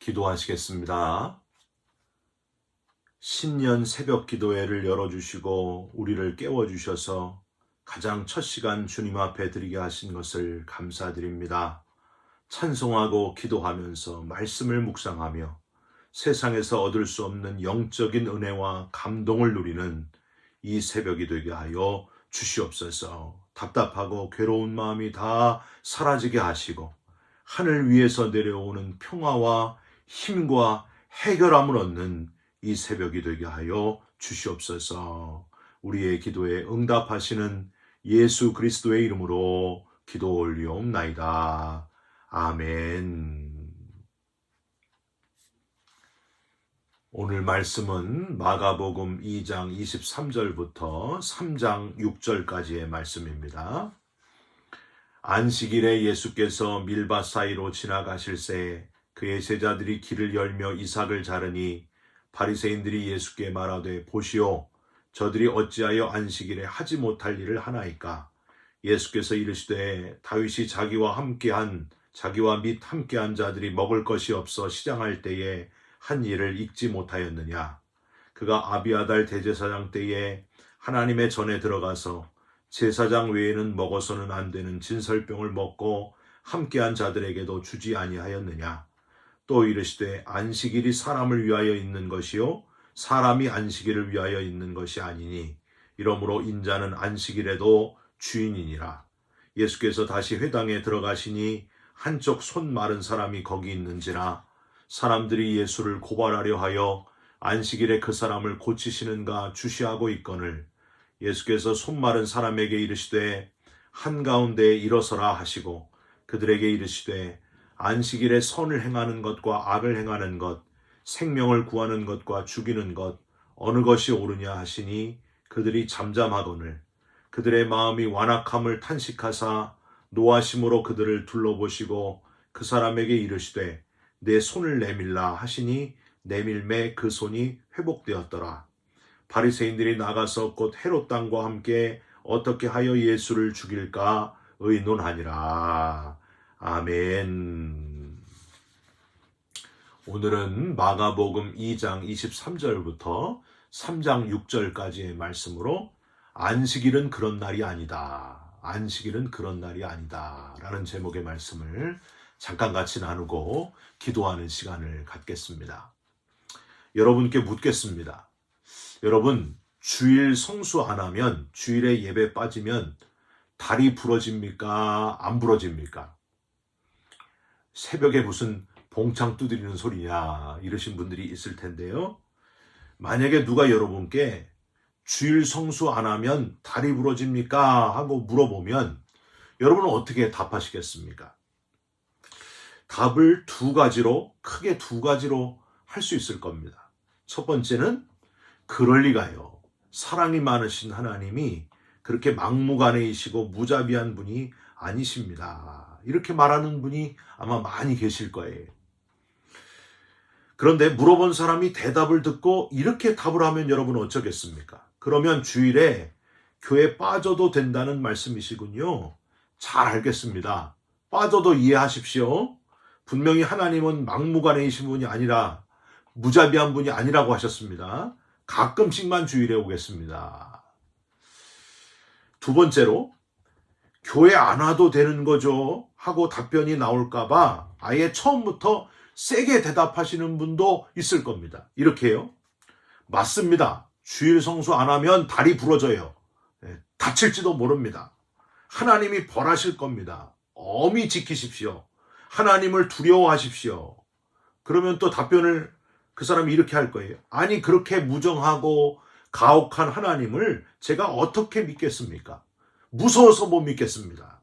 기도하시겠습니다. 신년 새벽 기도회를 열어주시고 우리를 깨워주셔서 가장 첫 시간 주님 앞에 드리게 하신 것을 감사드립니다. 찬송하고 기도하면서 말씀을 묵상하며 세상에서 얻을 수 없는 영적인 은혜와 감동을 누리는 이 새벽이 되게 하여 주시옵소서. 답답하고 괴로운 마음이 다 사라지게 하시고 하늘 위에서 내려오는 평화와 힘과 해결함을 얻는 이 새벽이 되게 하여 주시옵소서. 우리의 기도에 응답하시는 예수 그리스도의 이름으로 기도 올리옵나이다. 아멘. 오늘 말씀은 마가복음 2장 23절부터 3장 6절까지의 말씀입니다. 안식일에 예수께서 밀밭 사이로 지나가실새 그의 제자들이 길을 열며 이삭을 자르니 바리새인들이 예수께 말하되 보시오 저들이 어찌하여 안식일에 하지 못할 일을 하나이까. 예수께서 이르시되 다윗이 자기와 및 함께한 자들이 먹을 것이 없어 시장할 때에 한 일을 잊지 못하였느냐. 그가 아비아달 대제사장 때에 하나님의 전에 들어가서 제사장 외에는 먹어서는 안 되는 진설병을 먹고 함께한 자들에게도 주지 아니하였느냐. 또 이르시되 안식일이 사람을 위하여 있는 것이요 사람이 안식일을 위하여 있는 것이 아니니 이러므로 인자는 안식일에도 주인이니라. 예수께서 다시 회당에 들어가시니 한쪽 손 마른 사람이 거기 있는지라. 사람들이 예수를 고발하려 하여 안식일에 그 사람을 고치시는가 주시하고 있거늘 예수께서 손 마른 사람에게 이르시되 한가운데 일어서라 하시고 그들에게 이르시되 안식일에 선을 행하는 것과 악을 행하는 것, 생명을 구하는 것과 죽이는 것, 어느 것이 옳으냐 하시니 그들이 잠잠하거늘 그들의 마음이 완악함을 탄식하사 노하심으로 그들을 둘러보시고 그 사람에게 이르시되 내 손을 내밀라 하시니 내밀매 그 손이 회복되었더라. 바리새인들이 나가서 곧 헤롯 왕과 함께 어떻게 하여 예수를 죽일까 의논하니라. 아멘. 오늘은 마가복음 2장 23절부터 3장 6절까지의 말씀으로 안식일은 그런 날이 아니다. 안식일은 그런 날이 아니다. 라는 제목의 말씀을 잠깐 같이 나누고 기도하는 시간을 갖겠습니다. 여러분께 묻겠습니다. 여러분, 주일 성수 안 하면, 주일에 예배 빠지면 다리 부러집니까? 안 부러집니까? 새벽에 무슨 봉창 두드리는 소리냐 이러신 분들이 있을 텐데요. 만약에 누가 여러분께 주일 성수 안 하면 다리 부러집니까? 하고 물어보면 여러분은 어떻게 답하시겠습니까? 답을 크게 두 가지로 할 수 있을 겁니다. 첫 번째는 그럴 리가요. 사랑이 많으신 하나님이 그렇게 막무가내이시고 무자비한 분이 아니십니다. 이렇게 말하는 분이 아마 많이 계실 거예요. 그런데 물어본 사람이 대답을 듣고 이렇게 답을 하면 여러분은 어쩌겠습니까? 그러면 주일에 교회 빠져도 된다는 말씀이시군요. 잘 알겠습니다. 빠져도 이해하십시오. 분명히 하나님은 막무가내이신 분이 아니라 무자비한 분이 아니라고 하셨습니다. 가끔씩만 주일에 오겠습니다. 두 번째로 교회 안 와도 되는 거죠 하고 답변이 나올까봐 아예 처음부터 세게 대답하시는 분도 있을 겁니다. 이렇게요. 맞습니다. 주일 성수 안 하면 다리 부러져요. 다칠지도 모릅니다. 하나님이 벌하실 겁니다. 엄히 지키십시오. 하나님을 두려워하십시오. 그러면 또 답변을 그 사람이 이렇게 할 거예요. 아니 그렇게 무정하고 가혹한 하나님을 제가 어떻게 믿겠습니까? 무서워서 못 믿겠습니다.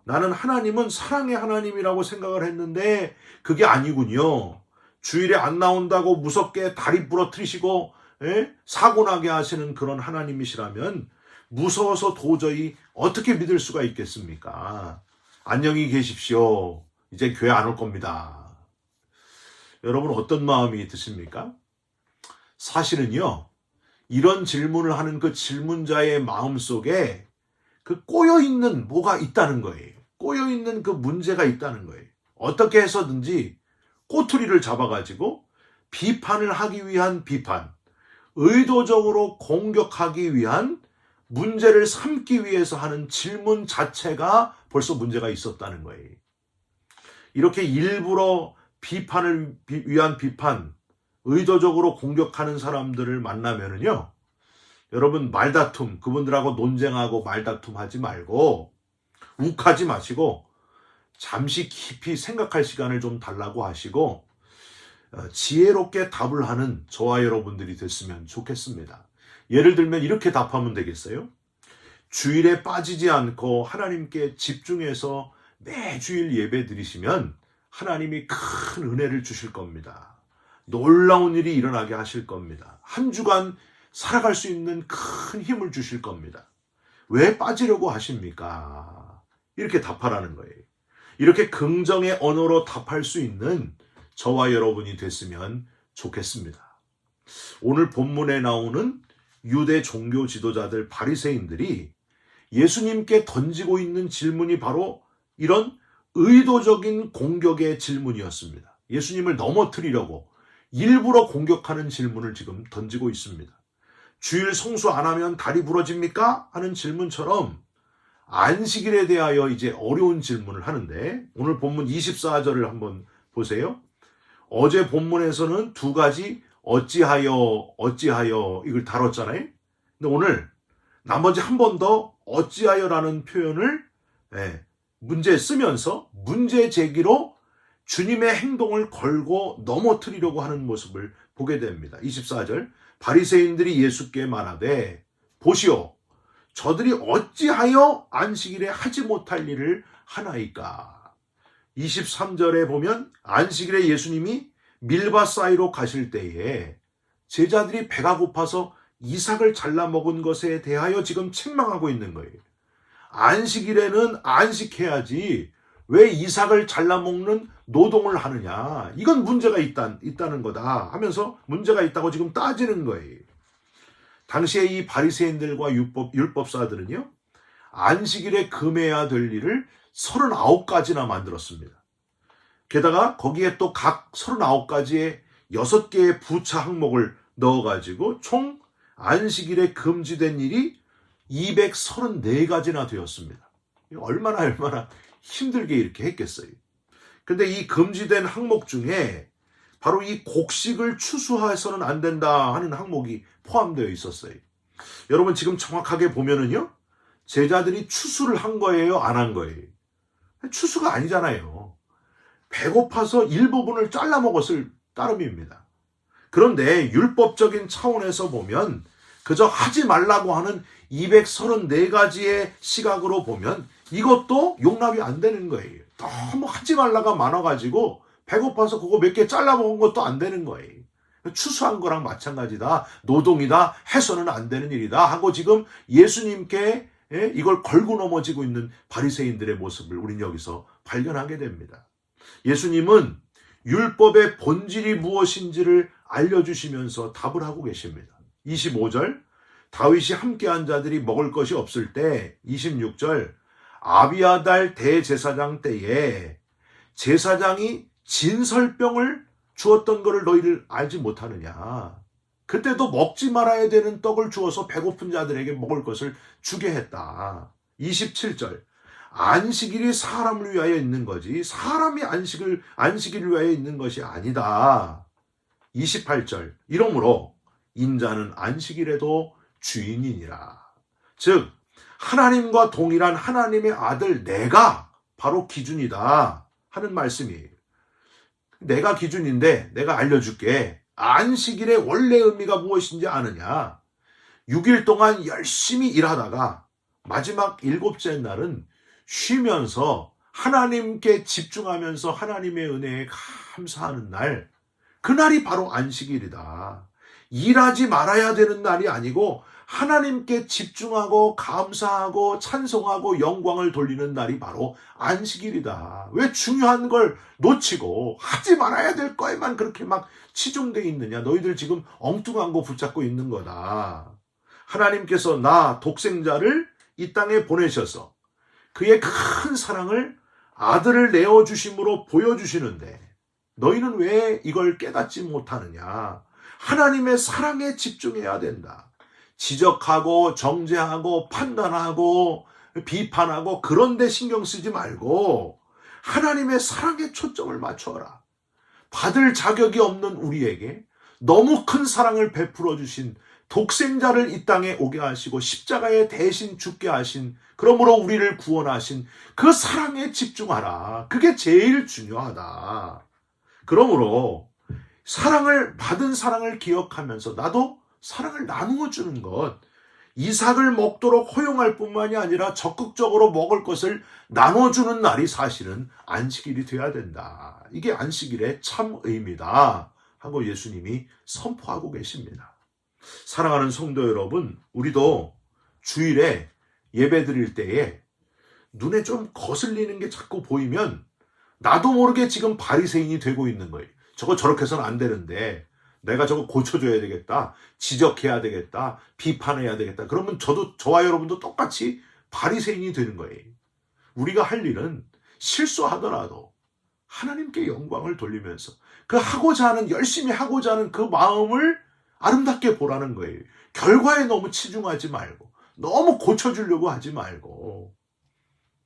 나는 하나님은 사랑의 하나님이라고 생각을 했는데 그게 아니군요. 주일에 안 나온다고 무섭게 다리 부러뜨리시고 사고 나게 하시는 그런 하나님이시라면 무서워서 도저히 어떻게 믿을 수가 있겠습니까? 안녕히 계십시오. 이제 교회 안 올 겁니다. 여러분 어떤 마음이 드십니까? 사실은요. 이런 질문을 하는 그 질문자의 마음속에 그 꼬여있는 뭐가 있다는 거예요. 꼬여있는 그 문제가 있다는 거예요. 어떻게 해서든지 꼬투리를 잡아가지고 비판을 하기 위한 비판, 의도적으로 공격하기 위한 문제를 삼기 위해서 하는 질문 자체가 벌써 문제가 있었다는 거예요. 이렇게 일부러 비판을 위한 비판, 의도적으로 공격하는 사람들을 만나면은요, 여러분 말다툼, 그분들하고 논쟁하고 말다툼 하지 말고 욱하지 마시고 잠시 깊이 생각할 시간을 좀 달라고 하시고 지혜롭게 답을 하는 저와 여러분들이 됐으면 좋겠습니다. 예를 들면 이렇게 답하면 되겠어요? 주일에 빠지지 않고 하나님께 집중해서 매주일 예배 드리시면 하나님이 큰 은혜를 주실 겁니다. 놀라운 일이 일어나게 하실 겁니다. 한 주간 살아갈 수 있는 큰 힘을 주실 겁니다. 왜 빠지려고 하십니까? 이렇게 답하라는 거예요. 이렇게 긍정의 언어로 답할 수 있는 저와 여러분이 됐으면 좋겠습니다. 오늘 본문에 나오는 유대 종교 지도자들 바리새인들이 예수님께 던지고 있는 질문이 바로 이런 의도적인 공격의 질문이었습니다. 예수님을 넘어뜨리려고 일부러 공격하는 질문을 지금 던지고 있습니다. 주일 성수 안 하면 다리 부러집니까? 하는 질문처럼 안식일에 대하여 이제 어려운 질문을 하는데, 오늘 본문 24절을 한번 보세요. 어제 본문에서는 두 가지 어찌하여 이걸 다뤘잖아요. 근데 오늘 나머지 한 번 더 어찌하여라는 표현을 문제에 쓰면서 문제 제기로 주님의 행동을 걸고 넘어뜨리려고 하는 모습을 보게 됩니다. 24절, 바리새인들이 예수께 말하되 보시오, 저들이 어찌하여 안식일에 하지 못할 일을 하나이까. 23절에 보면 안식일에 예수님이 밀밭 사이로 가실 때에 제자들이 배가 고파서 이삭을 잘라 먹은 것에 대하여 지금 책망하고 있는 거예요. 안식일에는 안식해야지 왜 이삭을 잘라 먹는 노동을 하느냐. 이건 문제가 있다는 거다 하면서 문제가 있다고 지금 따지는 거예요. 당시에 이 바리새인들과 율법사들은요, 안식일에 금해야 될 일을 39가지나 만들었습니다. 게다가 거기에 또 각 39가지의 6개의 부차 항목을 넣어가지고 총 안식일에 금지된 일이 234가지나 되었습니다. 얼마나 힘들게 이렇게 했겠어요. 근데 이 금지된 항목 중에 바로 이 곡식을 추수해서는 안 된다 하는 항목이 포함되어 있었어요. 여러분 지금 정확하게 보면은요, 제자들이 추수를 한 거예요, 안 한 거예요? 추수가 아니잖아요. 배고파서 일부분을 잘라 먹었을 따름입니다. 그런데 율법적인 차원에서 보면 그저 하지 말라고 하는 234가지의 시각으로 보면 이것도 용납이 안 되는 거예요. 너무 하지 말라가 많아가지고 배고파서 그거 몇 개 잘라 먹은 것도 안 되는 거예요. 추수한 거랑 마찬가지다, 노동이다, 해서는 안 되는 일이다 하고 지금 예수님께 이걸 걸고 넘어지고 있는 바리새인들의 모습을 우리는 여기서 발견하게 됩니다. 예수님은 율법의 본질이 무엇인지를 알려주시면서 답을 하고 계십니다. 25절, 다윗이 함께한 자들이 먹을 것이 없을 때, 26절, 아비아달 대제사장 때에 제사장이 진설병을 주었던 것을 너희를 알지 못하느냐. 그때도 먹지 말아야 되는 떡을 주어서 배고픈 자들에게 먹을 것을 주게 했다. 27절, 안식일이 사람을 위하여 있는 거지 사람이 안식일을 위하여 있는 것이 아니다. 28절, 이러므로 인자는 안식일에도 주인이니라. 즉 하나님과 동일한 하나님의 아들 내가 바로 기준이다 하는 말씀이에요. 내가 기준인데 내가 알려줄게. 안식일의 원래 의미가 무엇인지 아느냐? 6일 동안 열심히 일하다가 마지막 7째 날은 쉬면서 하나님께 집중하면서 하나님의 은혜에 감사하는 날, 그날이 바로 안식일이다. 일하지 말아야 되는 날이 아니고 하나님께 집중하고 감사하고 찬송하고 영광을 돌리는 날이 바로 안식일이다. 왜 중요한 걸 놓치고 하지 말아야 될 거에만 그렇게 막 치중되어 있느냐. 너희들 지금 엉뚱한 거 붙잡고 있는 거다. 하나님께서 나 독생자를 이 땅에 보내셔서 그의 큰 사랑을 아들을 내어주심으로 보여주시는데 너희는 왜 이걸 깨닫지 못하느냐? 하나님의 사랑에 집중해야 된다. 지적하고 정죄하고 판단하고 비판하고 그런 데 신경 쓰지 말고 하나님의 사랑에 초점을 맞춰라. 받을 자격이 없는 우리에게 너무 큰 사랑을 베풀어 주신 독생자를 이 땅에 오게 하시고 십자가에 대신 죽게 하신, 그러므로 우리를 구원하신 그 사랑에 집중하라. 그게 제일 중요하다. 그러므로 받은 사랑을 기억하면서 나도 사랑을 나누어 주는 것, 이삭을 먹도록 허용할 뿐만이 아니라 적극적으로 먹을 것을 나눠주는 날이 사실은 안식일이 돼야 된다. 이게 안식일의 참 의미다 하고 예수님이 선포하고 계십니다. 사랑하는 성도 여러분, 우리도 주일에 예배 드릴 때에 눈에 좀 거슬리는 게 자꾸 보이면 나도 모르게 지금 바리새인이 되고 있는 거예요. 저거 저렇게 해서는 안 되는데 내가 저거 고쳐줘야 되겠다, 지적해야 되겠다, 비판해야 되겠다. 그러면 저와 여러분도 똑같이 바리새인이 되는 거예요. 우리가 할 일은 실수하더라도 하나님께 영광을 돌리면서 열심히 하고자 하는 그 마음을 아름답게 보라는 거예요. 결과에 너무 치중하지 말고, 너무 고쳐주려고 하지 말고.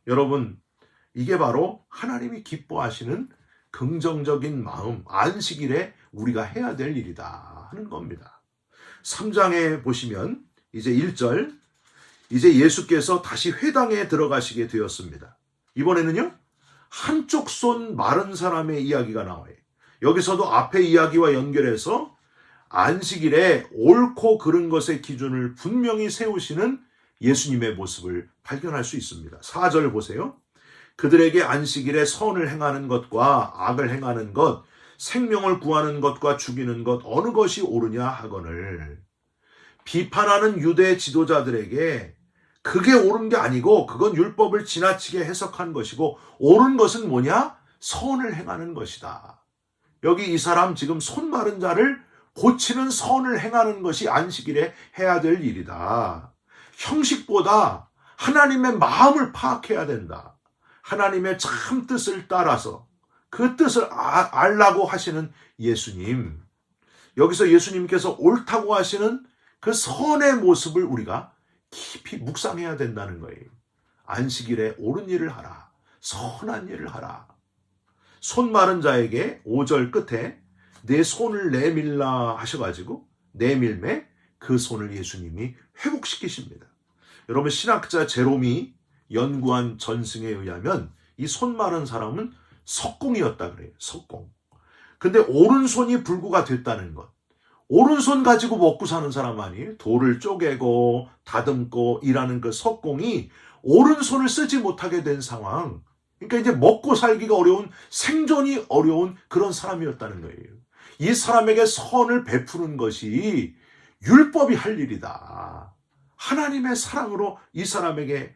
여러분, 이게 바로 하나님이 기뻐하시는 긍정적인 마음, 안식일에 우리가 해야 될 일이다 하는 겁니다. 3장에 보시면 이제 1절, 이제 예수께서 다시 회당에 들어가시게 되었습니다. 이번에는요, 한쪽 손 마른 사람의 이야기가 나와요. 여기서도 앞의 이야기와 연결해서 안식일에 옳고 그른 것의 기준을 분명히 세우시는 예수님의 모습을 발견할 수 있습니다. 4절 보세요. 그들에게 안식일에 선을 행하는 것과 악을 행하는 것, 생명을 구하는 것과 죽이는 것 어느 것이 옳으냐 하거늘. 비판하는 유대 지도자들에게 그게 옳은 게 아니고 그건 율법을 지나치게 해석한 것이고 옳은 것은 뭐냐? 선을 행하는 것이다. 여기 이 사람 지금 손 마른 자를 고치는 선을 행하는 것이 안식일에 해야 될 일이다. 형식보다 하나님의 마음을 파악해야 된다. 하나님의 참 뜻을 따라서 그 뜻을 알라고 하시는 예수님. 여기서 예수님께서 옳다고 하시는 그 선의 모습을 우리가 깊이 묵상해야 된다는 거예요. 안식일에 옳은 일을 하라. 선한 일을 하라. 손 마른 자에게 5절 끝에 내 손을 내밀라 하셔가지고 내밀매 그 손을 예수님이 회복시키십니다. 여러분, 신학자 제롬이 연구한 전승에 의하면 이 손 마른 사람은 석공이었다 그래요. 석공. 근데 오른손이 불구가 됐다는 것. 오른손 가지고 먹고 사는 사람 아니에요? 돌을 쪼개고 다듬고 일하는 그 석공이 오른손을 쓰지 못하게 된 상황. 그러니까 이제 먹고 살기가 어려운, 생존이 어려운 그런 사람이었다는 거예요. 이 사람에게 선을 베푸는 것이 율법이 할 일이다. 하나님의 사랑으로 이 사람에게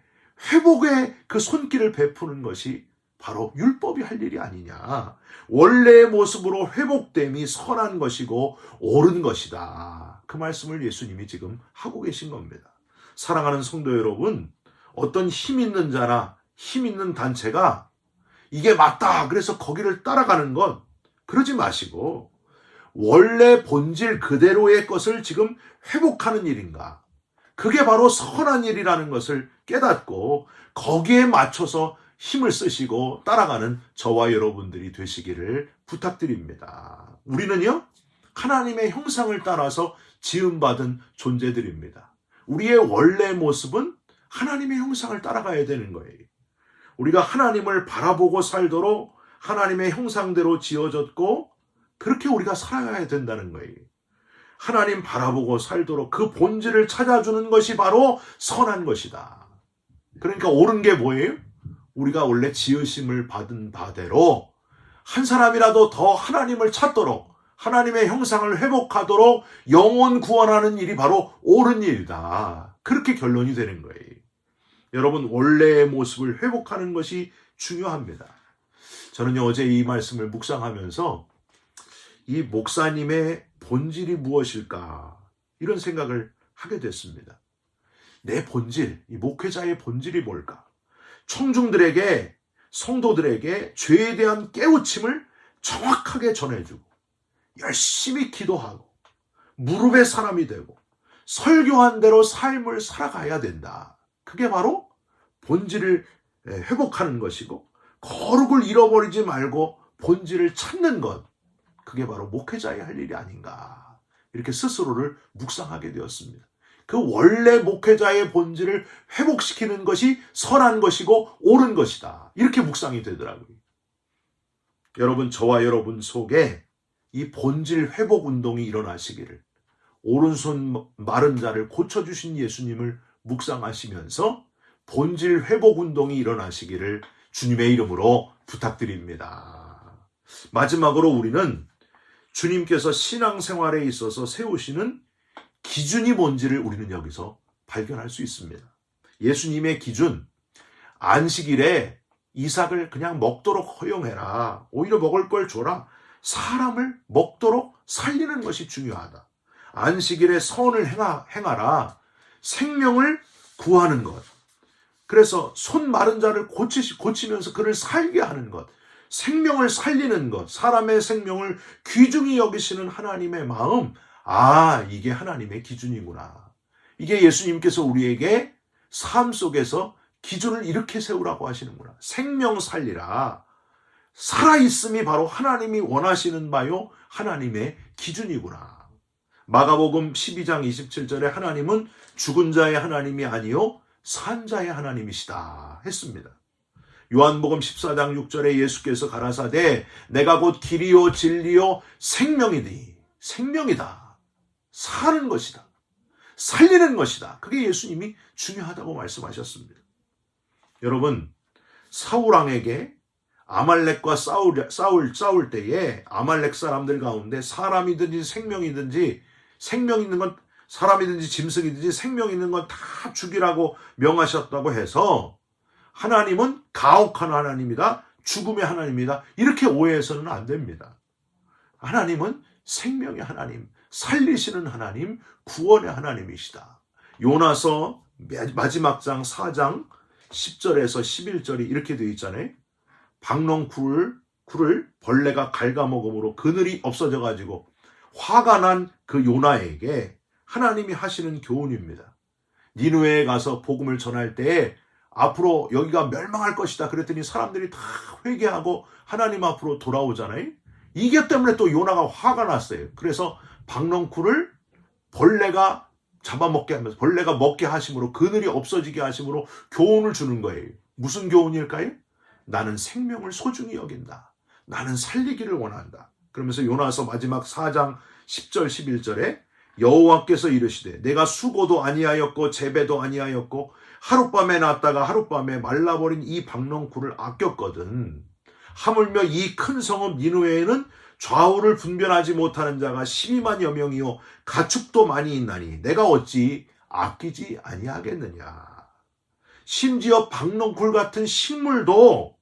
회복의 그 손길을 베푸는 것이 바로 율법이 할 일이 아니냐. 원래의 모습으로 회복됨이 선한 것이고 옳은 것이다. 그 말씀을 예수님이 지금 하고 계신 겁니다. 사랑하는 성도 여러분, 어떤 힘 있는 자나 힘 있는 단체가 이게 맞다 그래서 거기를 따라가는 것, 그러지 마시고 원래 본질 그대로의 것을 지금 회복하는 일인가, 그게 바로 선한 일이라는 것을 깨닫고 거기에 맞춰서 힘을 쓰시고 따라가는 저와 여러분들이 되시기를 부탁드립니다. 우리는요, 하나님의 형상을 따라서 지음받은 존재들입니다. 우리의 원래 모습은 하나님의 형상을 따라가야 되는 거예요. 우리가 하나님을 바라보고 살도록 하나님의 형상대로 지어졌고 그렇게 우리가 살아가야 된다는 거예요. 하나님 바라보고 살도록 그 본질을 찾아주는 것이 바로 선한 것이다. 그러니까 옳은 게 뭐예요? 우리가 원래 지으심을 받은 바대로 한 사람이라도 더 하나님을 찾도록, 하나님의 형상을 회복하도록 영혼 구원하는 일이 바로 옳은 일이다. 그렇게 결론이 되는 거예요. 여러분, 원래의 모습을 회복하는 것이 중요합니다. 저는 어제 이 말씀을 묵상하면서 이 목사님의 본질이 무엇일까, 이런 생각을 하게 됐습니다. 내 본질, 이 목회자의 본질이 뭘까? 청중들에게, 성도들에게 죄에 대한 깨우침을 정확하게 전해주고 열심히 기도하고 무릎의 사람이 되고 설교한 대로 삶을 살아가야 된다. 그게 바로 본질을 회복하는 것이고 거룩을 잃어버리지 말고 본질을 찾는 것. 그게 바로 목회자의 할 일이 아닌가. 이렇게 스스로를 묵상하게 되었습니다. 그 원래 목회자의 본질을 회복시키는 것이 선한 것이고 옳은 것이다. 이렇게 묵상이 되더라고요. 여러분, 저와 여러분 속에 이 본질 회복 운동이 일어나시기를, 오른손 마른 자를 고쳐주신 예수님을 묵상하시면서 본질 회복 운동이 일어나시기를 주님의 이름으로 부탁드립니다. 마지막으로 우리는 주님께서 신앙생활에 있어서 세우시는 기준이 뭔지를 우리는 여기서 발견할 수 있습니다. 예수님의 기준, 안식일에 이삭을 그냥 먹도록 허용해라. 오히려 먹을 걸 줘라. 사람을 먹도록 살리는 것이 중요하다. 안식일에 선을 행하라. 생명을 구하는 것. 그래서 손 마른 자를 고치면서 그를 살게 하는 것. 생명을 살리는 것. 사람의 생명을 귀중히 여기시는 하나님의 마음. 이게 하나님의 기준이구나. 이게 예수님께서 우리에게 삶 속에서 기준을 이렇게 세우라고 하시는구나. 생명 살리라. 살아있음이 바로 하나님이 원하시는 바요, 하나님의 기준이구나. 마가복음 12장 27절에 하나님은 죽은 자의 하나님이 아니요 산 자의 하나님이시다 했습니다. 요한복음 14장 6절에 예수께서 가라사대 내가 곧 길이요 진리요 생명이니, 생명이다. 사는 것이다. 살리는 것이다. 그게 예수님이 중요하다고 말씀하셨습니다. 여러분, 사울왕에게 아말렉과 싸울 때에 아말렉 사람들 가운데 사람이든지 생명이든지, 생명 있는 건 사람이든지 짐승이든지 생명 있는 건 다 죽이라고 명하셨다고 해서 하나님은 가혹한 하나님이다, 죽음의 하나님이다, 이렇게 오해해서는 안 됩니다. 하나님은 생명의 하나님, 살리시는 하나님, 구원의 하나님이시다. 요나서 마지막 장 4장 10절에서 11절이 이렇게 되어 있잖아요. 박농쿨을 벌레가 갉아먹음으로 그늘이 없어져 가지고 화가 난 그 요나에게 하나님이 하시는 교훈입니다. 니느웨에 가서 복음을 전할 때에 앞으로 여기가 멸망할 것이다 그랬더니 사람들이 다 회개하고 하나님 앞으로 돌아오잖아요. 이게 때문에 또 요나가 화가 났어요. 그래서 박농쿨을 벌레가 잡아먹게 하면서, 벌레가 먹게 하심으로, 그늘이 없어지게 하심으로 교훈을 주는 거예요. 무슨 교훈일까요? 나는 생명을 소중히 여긴다. 나는 살리기를 원한다. 그러면서 요나서 마지막 4장 10절 11절에 여호와께서 이르시되 내가 수고도 아니하였고 재배도 아니하였고 하룻밤에 났다가 하룻밤에 말라버린 이 박농쿨을 아꼈거든. 하물며 이 큰 성읍 니느웨에는 좌우를 분별하지 못하는 자가 12만여 명이요 가축도 많이 있나니 내가 어찌 아끼지 아니하겠느냐. 심지어 박농쿨 같은 식물도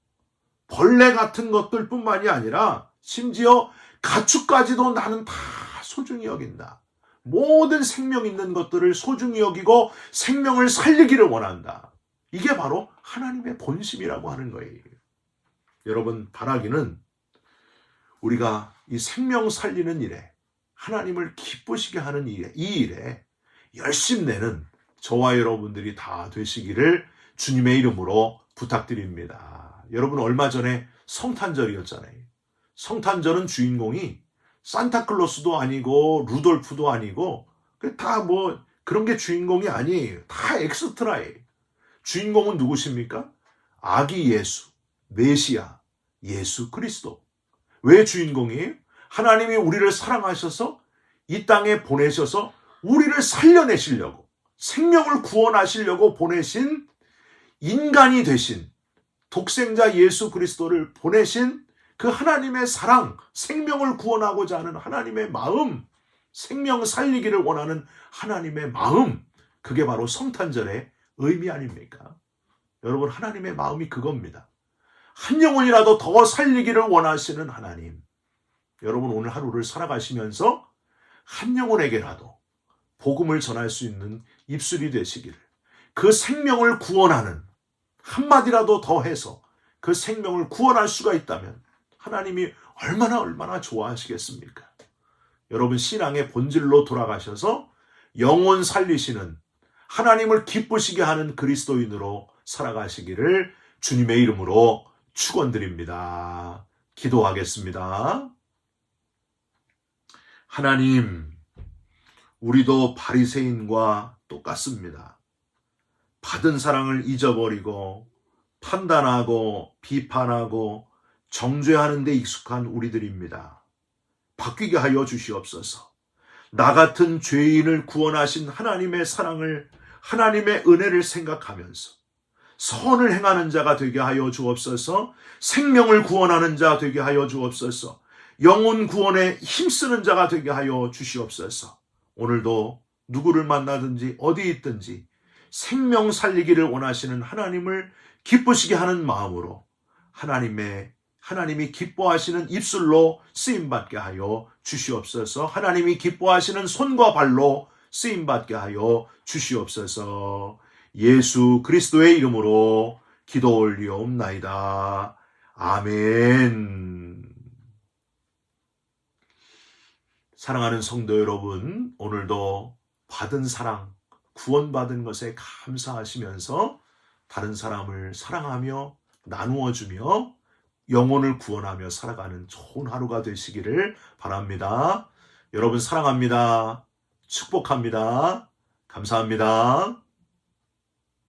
벌레 같은 것들 뿐만이 아니라 심지어 가축까지도 나는 다 소중히 여긴다. 모든 생명 있는 것들을 소중히 여기고 생명을 살리기를 원한다. 이게 바로 하나님의 본심이라고 하는 거예요. 여러분, 바라기는 우리가 이 생명 살리는 일에, 하나님을 기쁘시게 하는 일에, 이 일에 열심내는 저와 여러분들이 다 되시기를 주님의 이름으로 부탁드립니다. 여러분, 얼마 전에 성탄절이었잖아요. 성탄절은 주인공이 산타클로스도 아니고 루돌프도 아니고 다 그런 게 주인공이 아니에요. 다 엑스트라예요. 주인공은 누구십니까? 아기 예수, 메시아, 예수 그리스도. 왜 주인공이에요? 하나님이 우리를 사랑하셔서 이 땅에 보내셔서 우리를 살려내시려고, 생명을 구원하시려고 보내신, 인간이 되신 독생자 예수 그리스도를 보내신 그 하나님의 사랑, 생명을 구원하고자 하는 하나님의 마음, 생명 살리기를 원하는 하나님의 마음, 그게 바로 성탄절의 의미 아닙니까? 여러분, 하나님의 마음이 그겁니다. 한 영혼이라도 더 살리기를 원하시는 하나님. 여러분, 오늘 하루를 살아가시면서 한 영혼에게라도 복음을 전할 수 있는 입술이 되시기를, 그 생명을 구원하는 한마디라도 더 해서 그 생명을 구원할 수가 있다면 하나님이 얼마나 좋아하시겠습니까? 여러분 신앙의 본질로 돌아가셔서 영혼 살리시는 하나님을 기쁘시게 하는 그리스도인으로 살아가시기를 주님의 이름으로 축원드립니다. 기도하겠습니다. 하나님, 우리도 바리새인과 똑같습니다. 받은 사랑을 잊어버리고 판단하고 비판하고 정죄하는 데 익숙한 우리들입니다. 바뀌게 하여 주시옵소서. 나 같은 죄인을 구원하신 하나님의 사랑을, 하나님의 은혜를 생각하면서 선을 행하는 자가 되게 하여 주옵소서. 생명을 구원하는 자 되게 하여 주옵소서. 영혼 구원에 힘쓰는 자가 되게 하여 주시옵소서. 오늘도 누구를 만나든지 어디 있든지 생명 살리기를 원하시는 하나님을 기쁘시게 하는 마음으로 하나님이 기뻐하시는 입술로 쓰임받게 하여 주시옵소서. 하나님이 기뻐하시는 손과 발로 쓰임받게 하여 주시옵소서. 예수 그리스도의 이름으로 기도 올리옵나이다. 아멘. 사랑하는 성도 여러분, 오늘도 받은 사랑, 구원받은 것에 감사하시면서 다른 사람을 사랑하며 나누어주며 영혼을 구원하며 살아가는 좋은 하루가 되시기를 바랍니다. 여러분 사랑합니다. 축복합니다. 감사합니다.